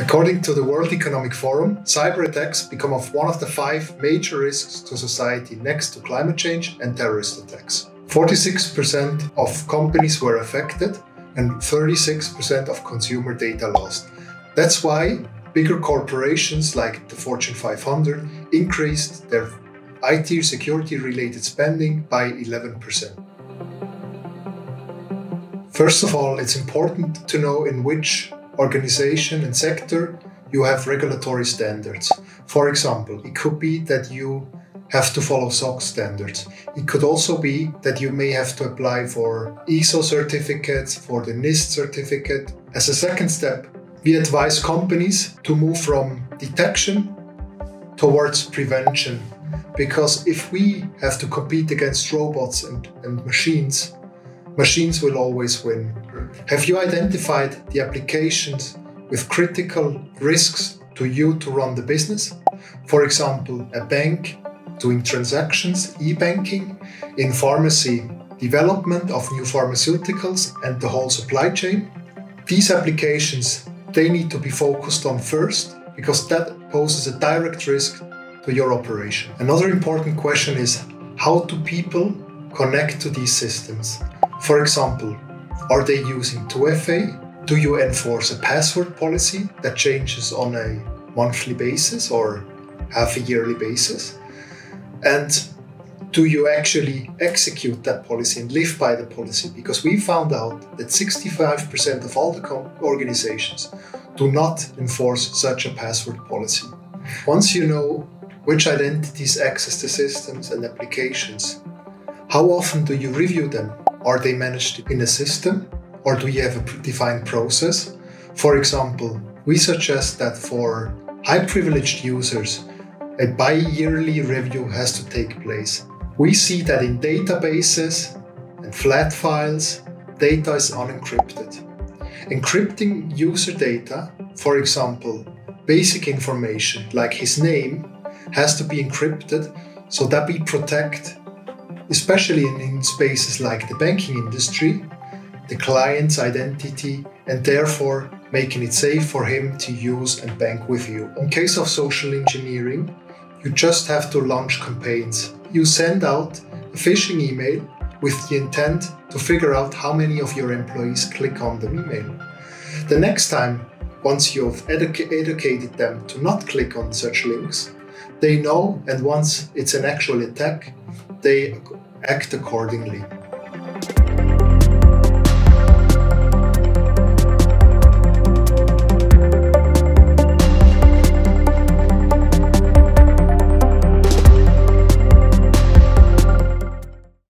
According to the World Economic Forum, cyber attacks become one of the 5 major risks to society next to climate change and terrorist attacks. 46% of companies were affected and 36% of consumer data lost. That's why bigger corporations like the Fortune 500 increased their IT security related spending by 11%. First of all, it's important to know in which organization and sector you have regulatory standards. For example, it could be that you have to follow SOX standards. It could also be that you may have to apply for ISO certificates, for the NIST certificate. As a second step, we advise companies to move from detection towards prevention. Because if we have to compete against robots and machines, machines will always win. Have you identified the applications with critical risks to you to run the business? For example, a bank doing transactions, e-banking, in pharmacy, development of new pharmaceuticals and the whole supply chain. These applications, they need to be focused on first because that poses a direct risk to your operation. Another important question is, how do people connect to these systems? For example, are they using 2FA? Do you enforce a password policy that changes on a monthly basis or half a yearly basis? And do you actually execute that policy and live by the policy? Because we found out that 65% of all the organizations do not enforce such a password policy. Once you know which identities access the systems and applications, how often do you review them? Are they managed in a system or do you have a defined process? For example, we suggest that for high privileged users, a bi-yearly review has to take place. We see that in databases and flat files, data is unencrypted. Encrypting user data, for example, basic information like his name, has to be encrypted so that we protect, especially in spaces like the banking industry, the client's identity and therefore making it safe for him to use and bank with you. In case of social engineering, you just have to launch campaigns. You send out a phishing email with the intent to figure out how many of your employees click on the email. The next time, once you've educated them to not click on such links, they know, and once it's an actual attack, they act accordingly.